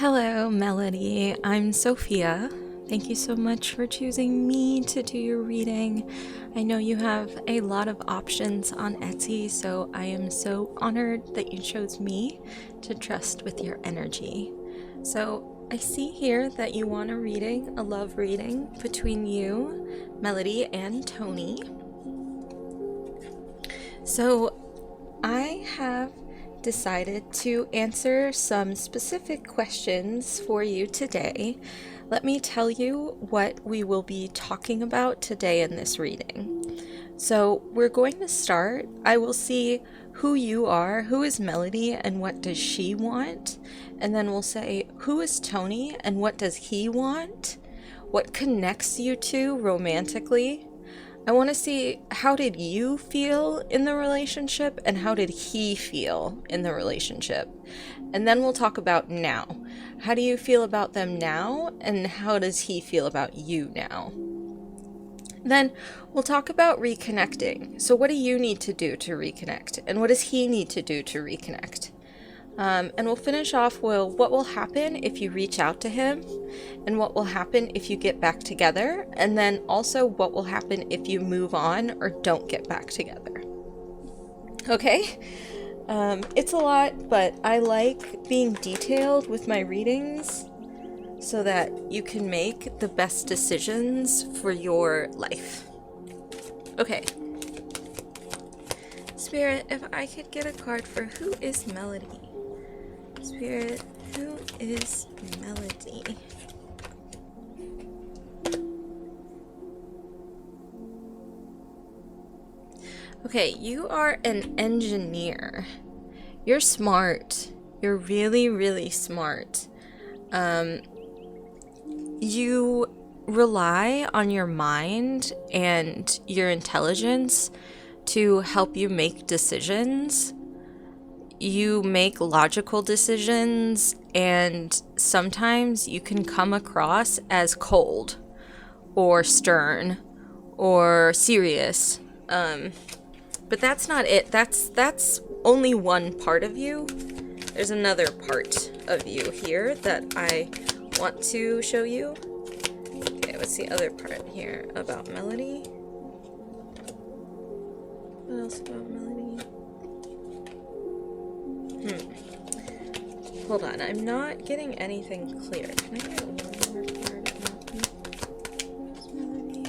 Hello, Melody. I'm Sophia. Thank you so much for choosing me to do your reading. I know you have a lot of options on Etsy, so I am so honored that you chose me to trust with your energy. So I see here that you want a love reading between you, Melody, and Tony. So I have decided to answer some specific questions for you today. Let me tell you what we will be talking about today in this reading. So we're going to start. I will see who you are, who is Melody, and what does she want? And then we'll say, who is Tony, and what does he want? What connects you two romantically? I want to see, how did you feel in the relationship and how did he feel in the relationship? And then we'll talk about now. How do you feel about them now and how does he feel about you now? Then we'll talk about reconnecting. So what do you need to do to reconnect? And what does he need to do to reconnect? And we'll finish off with what will happen if you reach out to him and what will happen if you get back together, and then also what will happen if you move on or don't get back together. Okay? It's a lot, but I like being detailed with my readings so that you can make the best decisions for your life. Okay. Spirit, if I could get a card for who is Melody? Spirit, who is Melody? Okay, you are an engineer. You're smart. You're really, really smart. You rely on your mind and your intelligence to help you make decisions. You make logical decisions, and sometimes you can come across as cold or stern or serious. But that's not it. That's only one part of you. There's another part of you here that I want to show you. Okay, what's the other part here about Melody? What else about Melody? Hold on, I'm not getting anything clear. Can I get one more card? Melody?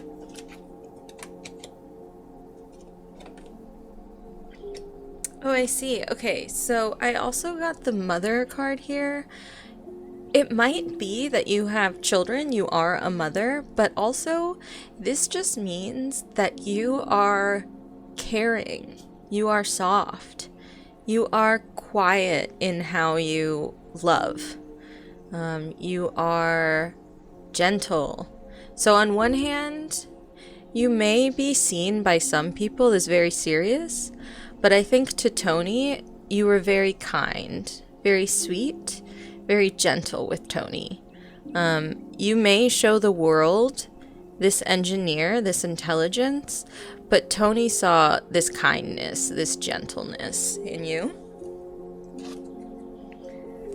Oh, I see. Okay, so I also got the mother card here. It might be that you have children, you are a mother, but also this just means that you are caring, you are soft. You are quiet in how you love. You are gentle. So on one hand, you may be seen by some people as very serious, but I think to Tony, you were very kind, very sweet, very gentle with Tony. You may show the world this engineer, this intelligence, but Tony saw this kindness, this gentleness in you.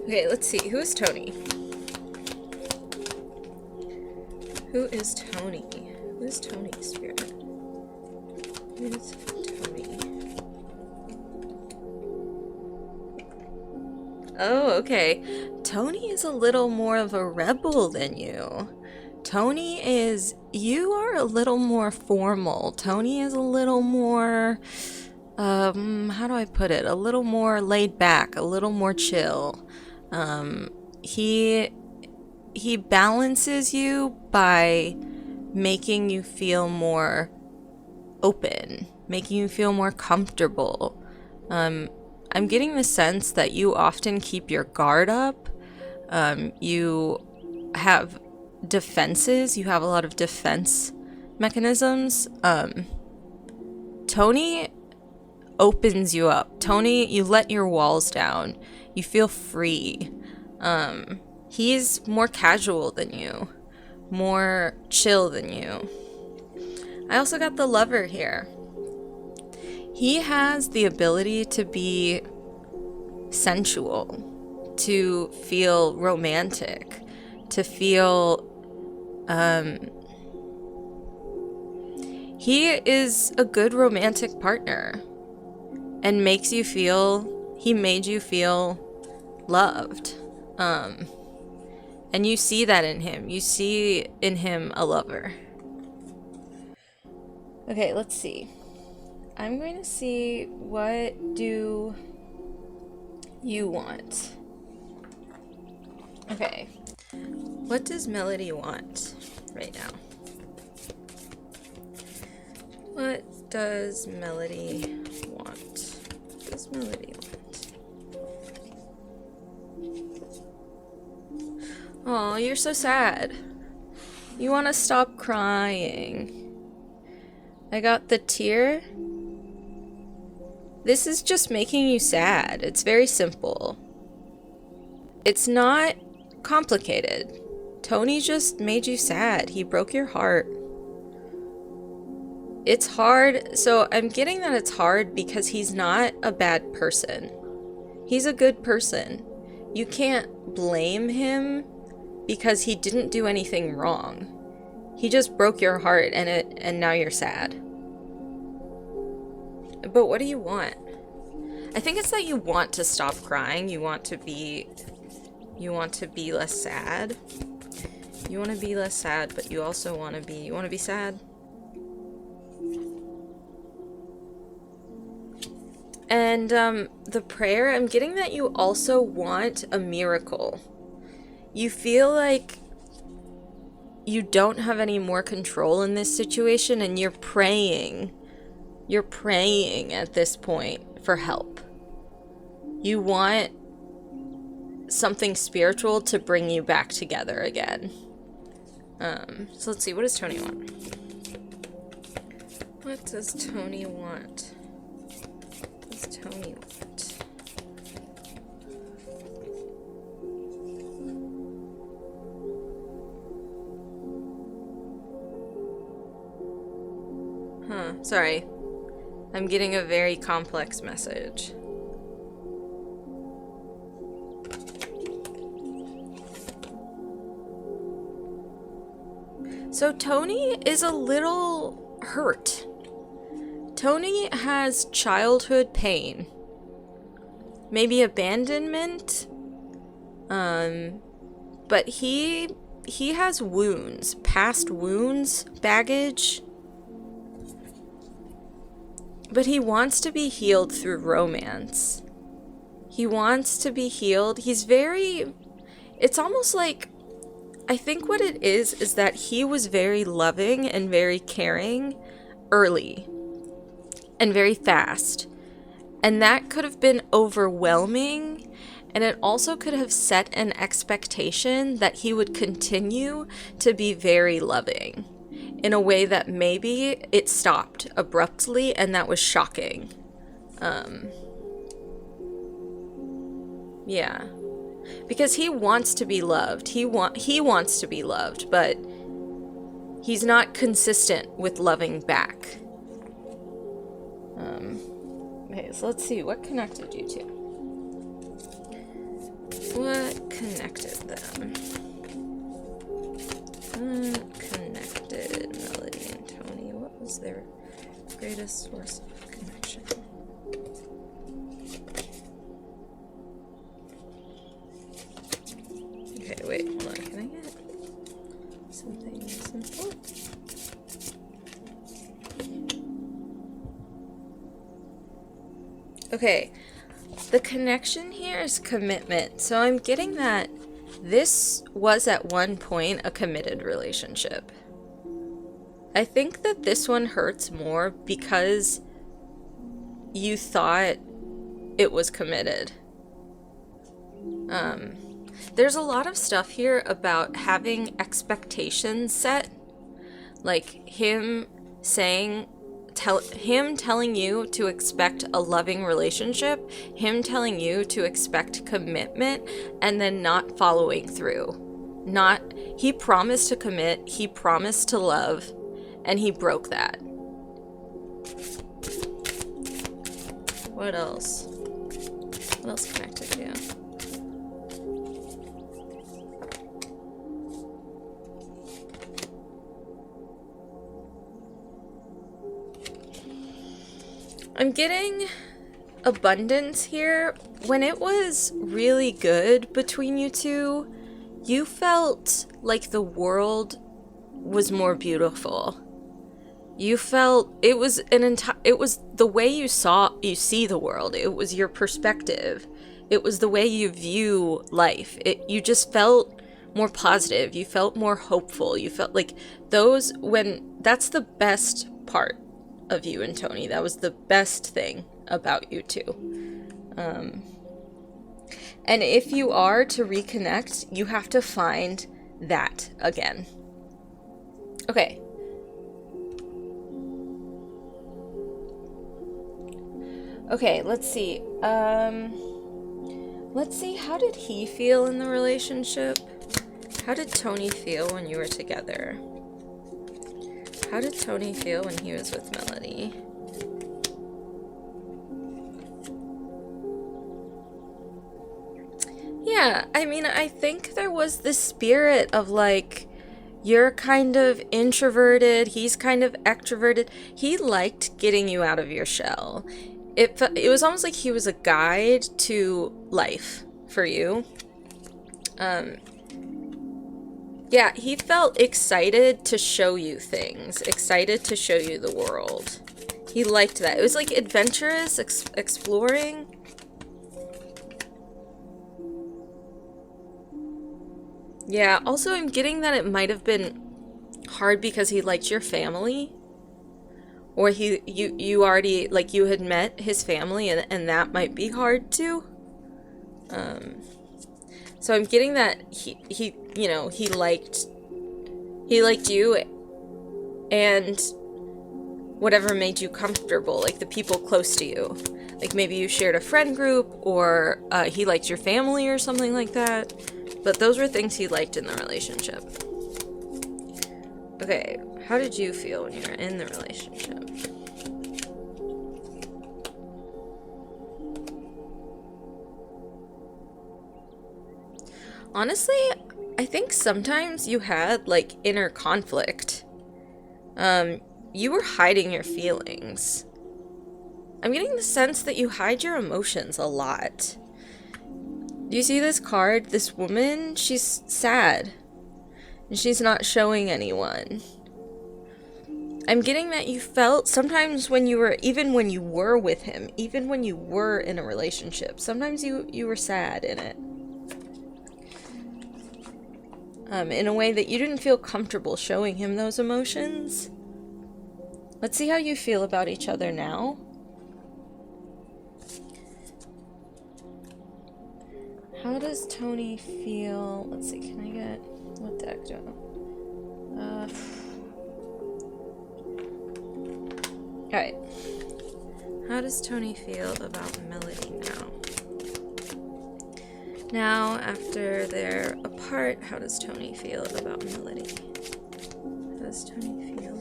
Okay, let's see. Who is Tony? Who is Tony? Who is Tony, Spirit? Who is Tony? Oh, okay. Tony is a little more of a rebel than you. Tony is, you are a little more formal. Tony is a little more, how do I put it? A little more laid back, a little more chill. He balances you by making you feel more open, making you feel more comfortable. I'm getting the sense that you often keep your guard up. You have defenses, you have a lot of defense mechanisms. Tony opens you up. Tony, you let your walls down. You feel free. He's more casual than you, more chill than you. I also got the Lover here. He has the ability to be sensual. to feel romantic, to feel, he is a good romantic partner and he made you feel loved. And you see that in him. You see in him a lover. Okay, let's see. I'm going to see, what do you want? Okay. What does Melody want right now? What does Melody want? What does Melody want? Oh, you're so sad. You want to stop crying. I got the tear. This is just making you sad. It's very simple. It's not complicated. Tony just made you sad. He broke your heart. It's hard. So I'm getting that it's hard because he's not a bad person. He's a good person. You can't blame him because he didn't do anything wrong. He just broke your heart and now you're sad. But what do you want? I think it's that you want to stop crying. You want to be less sad. You want to be less sad, but you also want to be sad. And the prayer, I'm getting that you also want a miracle. You feel like you don't have any more control in this situation, and you're praying at this point for help. You want something spiritual to bring you back together again. So let's see, what does Tony want? What does Tony want? What does Tony want? Sorry. I'm getting a very complex message. So Tony is a little hurt. Tony has childhood pain. Maybe abandonment. But he has wounds, past wounds, baggage. But he wants to be healed through romance. He wants to be healed. It's almost like, I think what it is that he was very loving and very caring early and very fast. And that could have been overwhelming. And it also could have set an expectation that he would continue to be very loving in a way that maybe it stopped abruptly, and that was shocking. Yeah. Because he wants to be loved. He wants to be loved, but he's not consistent with loving back. Okay, so let's see. What connected you two? What connected them? What connected Melody and Tony? What was their greatest source of connection? Okay, wait, hold on. Can I get something simple? Okay, the connection here is commitment. So I'm getting that this was at one point a committed relationship. I think that this one hurts more because you thought it was committed. There's a lot of stuff here about having expectations set. Like him telling you to expect a loving relationship, him telling you to expect commitment, and then not following through. He promised to commit, he promised to love, and he broke that. What else? What else connected you? I'm getting abundance here. When it was really good between you two, you felt like the world was more beautiful. You felt it was it was the way you see the world. It was your perspective. It was the way you view life. You just felt more positive. You felt more hopeful. You felt like that's the best part of you and Tony. That was the best thing about you two. And if you are to reconnect, you have to find that again. Okay. Okay, let's see. Let's see, how did he feel in the relationship? How did Tony feel when you were together? How did Tony feel when he was with Melody? Yeah, I mean, I think there was this spirit of like, you're kind of introverted, he's kind of extroverted. He liked getting you out of your shell. It was almost like he was a guide to life for you. Yeah, he felt excited to show you things, excited to show you the world. He liked that. It was like adventurous, exploring. Yeah, also I'm getting that it might have been hard because he liked your family. Or you already, like, you had met his family, and that might be hard too. So I'm getting that he liked you and whatever made you comfortable, like the people close to you. Like maybe you shared a friend group, or he liked your family or something like that. But those were things he liked in the relationship. Okay, how did you feel when you were in the relationship? Honestly, I think sometimes you had, like, inner conflict. You were hiding your feelings. I'm getting the sense that you hide your emotions a lot. Do you see this card? This woman, she's sad. And she's not showing anyone. I'm getting that you felt sometimes even when you were with him, even when you were in a relationship, sometimes you were sad in it. In a way that you didn't feel comfortable showing him those emotions. Let's see how you feel about each other now. How does Tony feel? Let's see, can I get... what deck do I... Alright. How does Tony feel about Melody now? Now, after they're apart, how does Tony feel about Melody? How does Tony feel?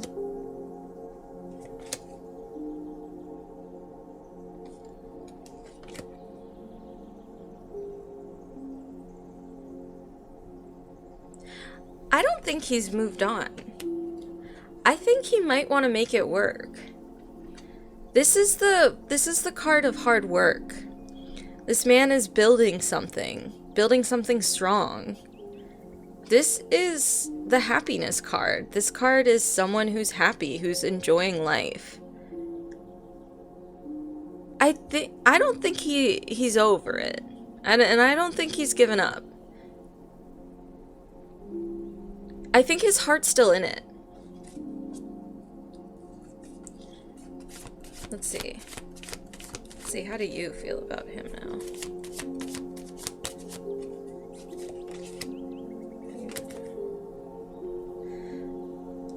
I don't think he's moved on. I think he might want to make it work. This is the card of hard work. This man is building something strong. This is the happiness card. This card is someone who's happy, who's enjoying life. I don't think he's over it. And I don't think he's given up. I think his heart's still in it. Let's see. How do you feel about him now?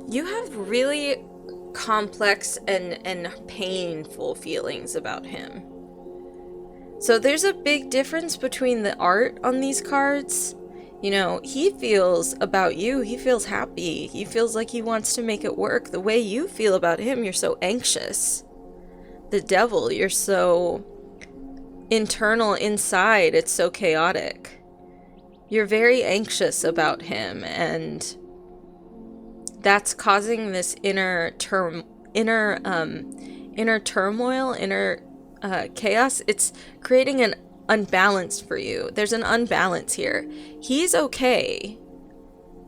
You have really complex and painful feelings about him. So there's a big difference between the art on these cards. You know, he feels about you, he feels happy, he feels like he wants to make it work. The way you feel about him, you're so anxious. The devil, you're so internal inside, it's so chaotic. You're very anxious about him, and that's causing this inner inner turmoil, inner chaos. It's creating an unbalance for you. There's an unbalance here. He's okay.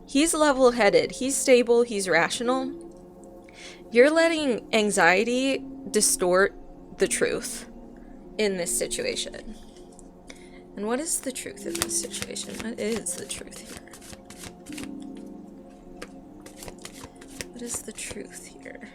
He's level-headed. He's stable. He's rational. You're letting anxiety distort the truth in this situation. And what is the truth in this situation? What is the truth here? What is the truth here?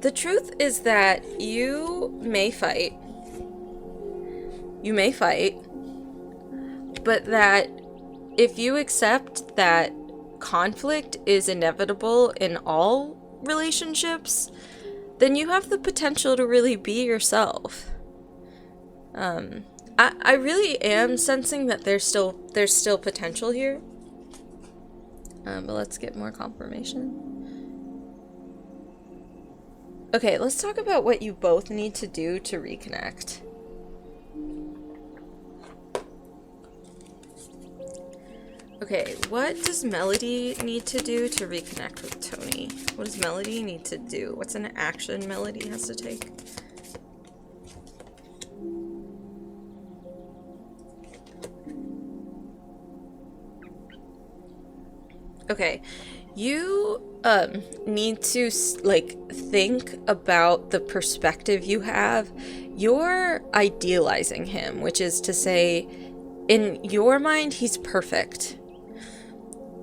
The truth is that you may fight. You may fight. But that if you accept that conflict is inevitable in all relationships, then you have the potential to really be yourself. I really am sensing that there's still potential here. But let's get more confirmation. Okay, let's talk about what you both need to do to reconnect. Okay, what does Melody need to do to reconnect with Tony? What does Melody need to do? What's an action Melody has to take? Okay, you need to think about the perspective you have. You're idealizing him, which is to say, in your mind, he's perfect.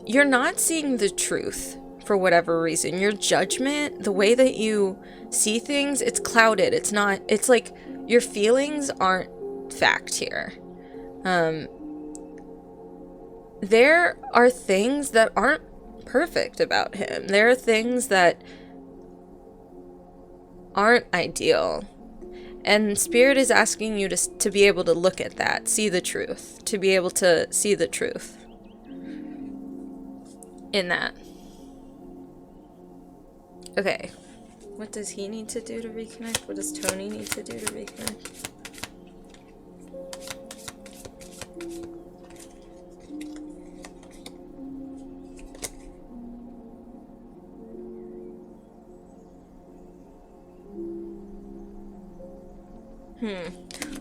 You're not seeing the truth for whatever reason. Your judgment, the way that you see things, it's clouded. It's like your feelings aren't fact here. There are things that aren't perfect about him. There are things that aren't ideal. And Spirit is asking you to be able to look at that, see the truth, to be able to see the truth in that. Okay. What does he need to do to reconnect? What does Tony need to do to reconnect?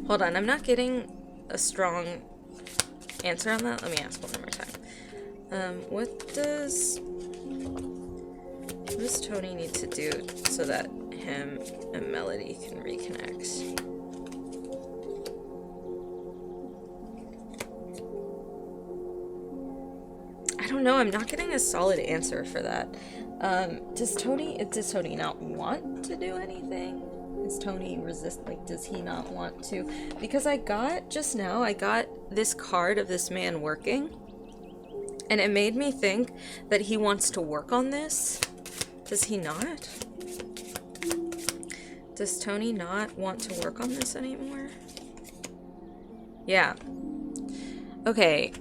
Hold on, I'm not getting a strong answer on that. Let me ask one more time. What does Tony need to do so that him and Melody can reconnect? I don't know, I'm not getting a solid answer for that. Does Tony not want to do anything? Is Tony resist? Does he not want to? Because I got this card of this man working, and it made me think that he wants to work on this. Does he not? Does Tony not want to work on this anymore? Yeah. Okay,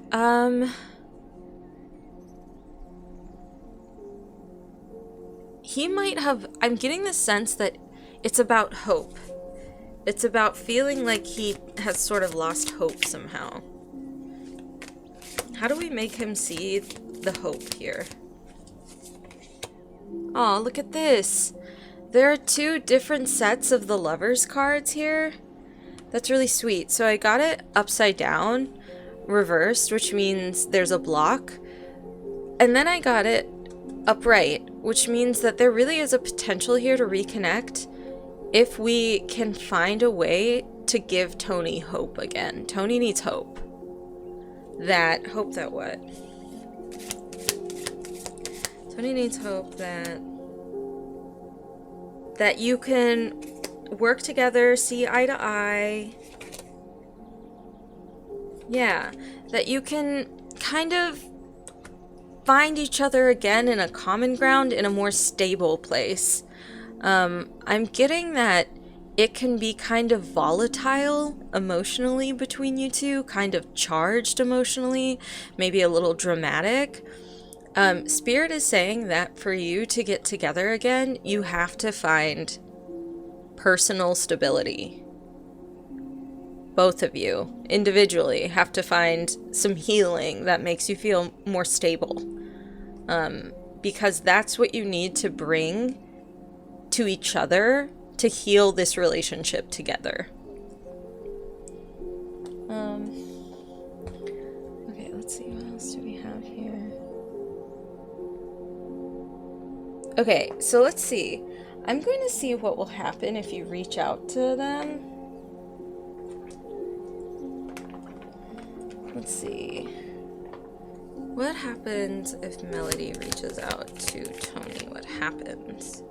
he might have, I'm getting the sense that it's about hope. It's about feeling like he has sort of lost hope somehow. How do we make him see the hope here? Oh, look at this. There are two different sets of the Lovers cards here. That's really sweet. So I got it upside down, reversed, which means there's a block. And then I got it upright, which means that there really is a potential here to reconnect if we can find a way to give Tony hope again. Tony needs hope. Hope that what? Tony needs hope that you can work together, see eye to eye. Yeah, that you can kind of find each other again in a common ground, in a more stable place. I'm getting that it can be kind of volatile emotionally between you two, kind of charged emotionally, maybe a little dramatic. Spirit is saying that for you to get together again, you have to find personal stability. Both of you individually have to find some healing that makes you feel more stable. Because that's what you need to bring to each other to heal this relationship together. Okay, let's see, what else do we have here? Okay, so let's see. I'm going to see what will happen if you reach out to them. Let's see. What happens if Melody reaches out to Tony? What happens?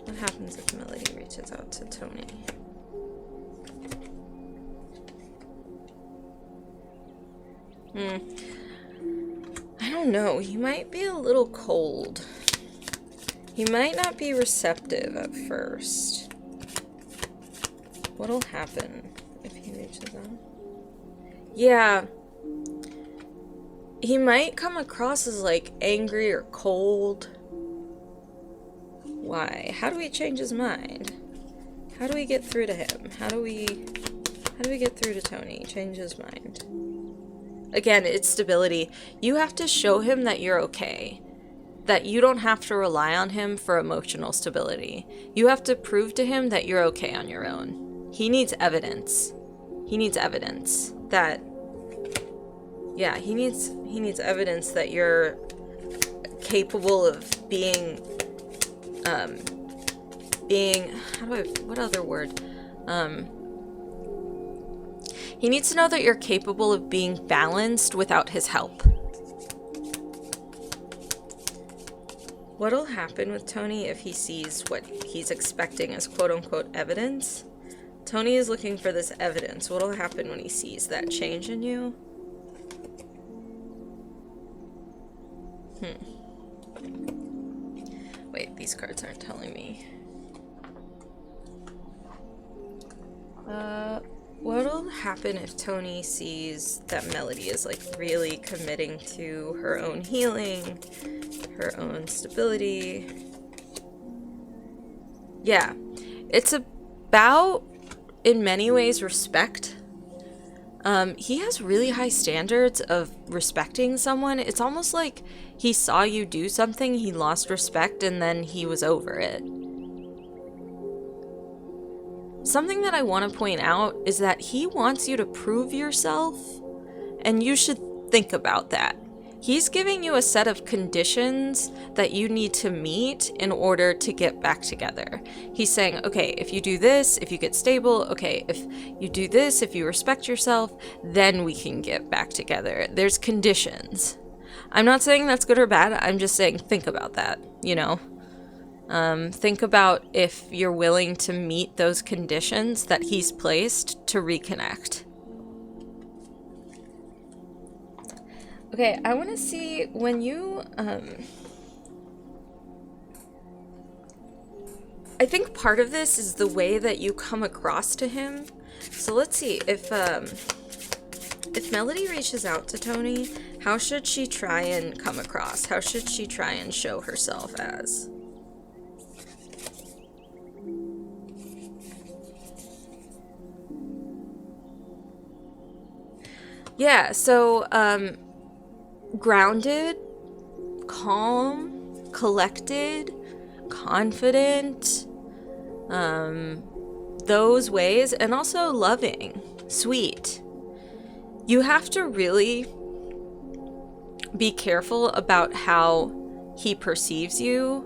What happens if Melody reaches out to Tony? I don't know. He might be a little cold. He might not be receptive at first. What'll happen if he reaches out? Yeah. He might come across as like angry or cold. Why? How do we change his mind? How do we get through to him? How do we get through to Tony? Change his mind. Again, it's stability. You have to show him that you're okay. That you don't have to rely on him for emotional stability. You have to prove to him that you're okay on your own. He needs evidence. He needs evidence that, yeah, he needs evidence that you're capable of being, what other word? He needs to know that you're capable of being balanced without his help. What'll happen with Tony if he sees what he's expecting as quote-unquote evidence? Tony is looking for this evidence. What'll happen when he sees that change in you? Wait, these cards aren't telling me. What'll happen if Tony sees that Melody is like really committing to her own healing, her own stability? Yeah, it's about, in many ways, respect. He has really high standards of respecting someone. It's almost like he saw you do something, he lost respect, and then he was over it. Something that I want to point out is that he wants you to prove yourself, and you should think about that. He's giving you a set of conditions that you need to meet in order to get back together. He's saying, okay, if you do this, if you get stable, okay, if you do this, if you respect yourself, then we can get back together. There's conditions. I'm not saying that's good or bad. I'm just saying think about that, you know? Think about if you're willing to meet those conditions that he's placed to reconnect. Okay, I want to see when you, I think part of this is the way that you come across to him. So let's see, if Melody reaches out to Tony, how should she try and come across? How should she try and show herself as? Yeah, so, grounded, calm, collected, confident, those ways, and also loving, sweet. You have to really be careful about how he perceives you.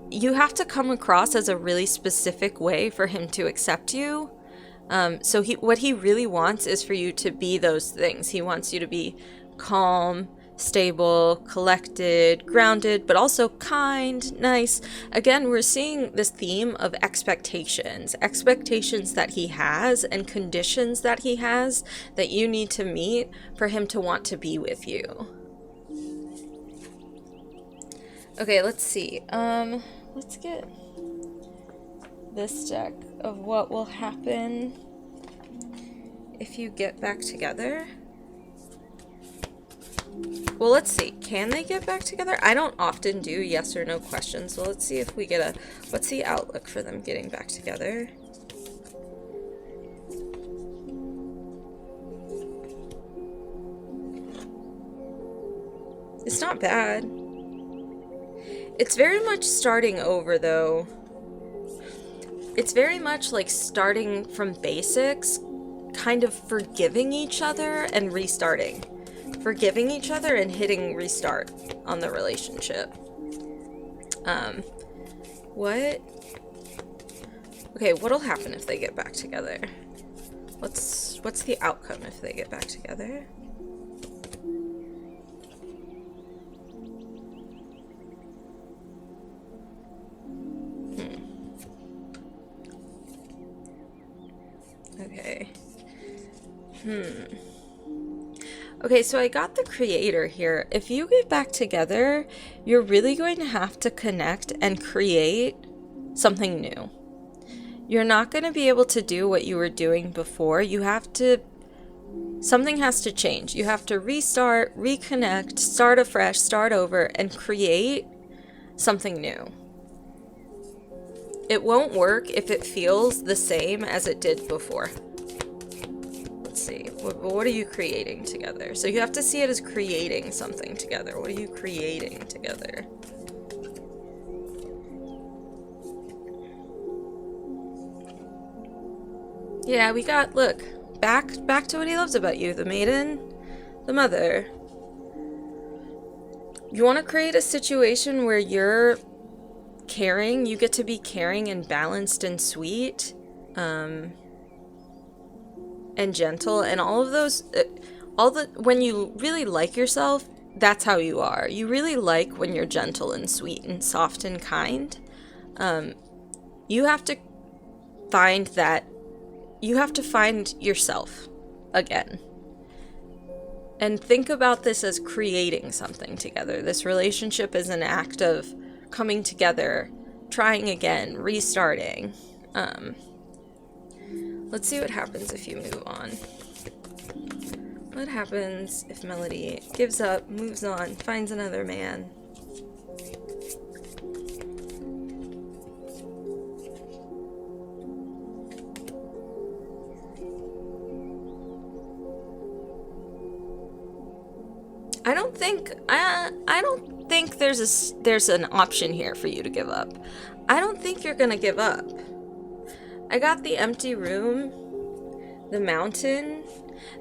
You have to come across as a really specific way for him to accept you. So what he really wants is for you to be those things. He wants you to be calm, stable, collected, grounded, but also kind, nice. Again, we're seeing this theme of expectations that he has and conditions that he has that you need to meet for him to want to be with you. Okay, let's see. Let's get this deck of what will happen if you get back together. Well, let's see. Can they get back together? I don't often do yes or no questions, so let's see if we get a... What's the outlook for them getting back together? It's not bad. It's very much starting over, though. It's very much like starting from basics, kind of forgiving each other and restarting. Forgiving each other and hitting restart on the relationship. What? Okay, what'll happen if they get back together? What's the outcome if they get back together? Okay. Okay, so I got the creator here. If you get back together, you're really going to have to connect and create something new. You're not going to be able to do what you were doing before. You have to... Something has to change. You have to restart, reconnect, start afresh, start over, and create something new. It won't work if it feels the same as it did before. Let's see. What are you creating together? So you have to see it as creating something together. What are you creating together? Yeah, we got, look, back to what he loves about you. The maiden, the mother. You want to create a situation where you're caring, you get to be caring and balanced and sweet, and gentle, and all of those, when you really like yourself, that's how you are. You really like when you're gentle and sweet and soft and kind. You have to find that, you have to find yourself again. And think about this as creating something together. This relationship is an act of coming together, trying again, restarting. Let's see what happens if you move on. What happens if Melody gives up, moves on, finds another man? I don't think there's an option here for you to give up. I don't think you're gonna give up. I got the empty room, the mountain.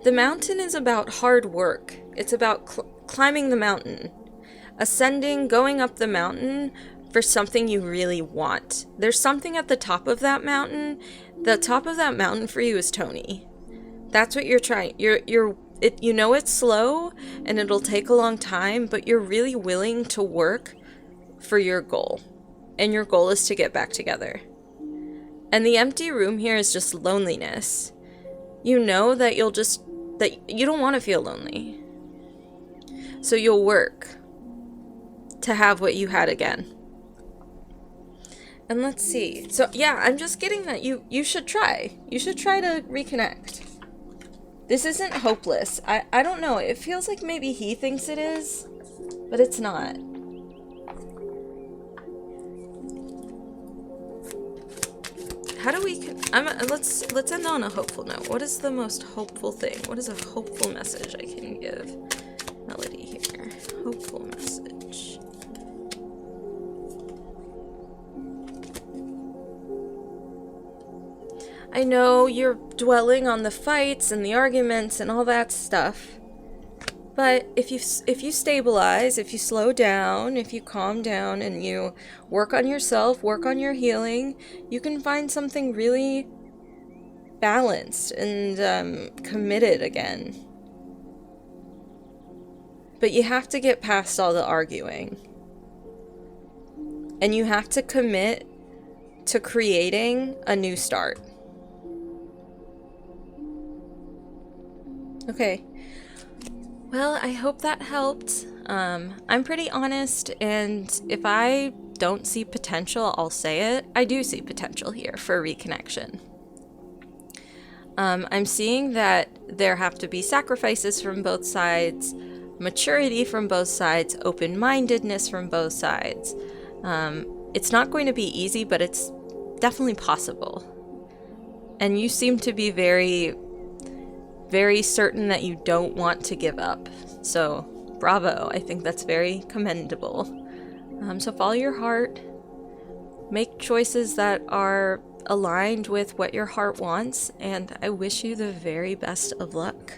The mountain is about hard work. It's about climbing the mountain, ascending, going up the mountain for something you really want. There's something at the top of that mountain. The top of that mountain for you is Tony. That's what you're trying. You know it's slow and it'll take a long time, but you're really willing to work for your goal. And your goal is to get back together. And the empty room here is just loneliness. You know that that you don't want to feel lonely. So you'll work to have what you had again. And let's see. So yeah, I'm just getting that you should try. You should try to reconnect. This isn't hopeless. I don't know. It feels like maybe he thinks it is, but it's not. How do we... let's end on a hopeful note. What is the most hopeful thing? What is a hopeful message I can give Melody here? Hopeful message. I know you're dwelling on the fights and the arguments and all that stuff, but if you stabilize, if you slow down, if you calm down and you work on yourself, work on your healing, you can find something really balanced and committed again. But you have to get past all the arguing. And you have to commit to creating a new start. Okay. Well, I hope that helped. I'm pretty honest, and if I don't see potential, I'll say it. I do see potential here for reconnection. I'm seeing that there have to be sacrifices from both sides. maturity from both sides, open-mindedness from both sides. It's not going to be easy, but it's definitely possible. And you seem to be very, very certain that you don't want to give up. So, bravo. I think that's very commendable. So follow your heart. Make choices that are aligned with what your heart wants, and I wish you the very best of luck.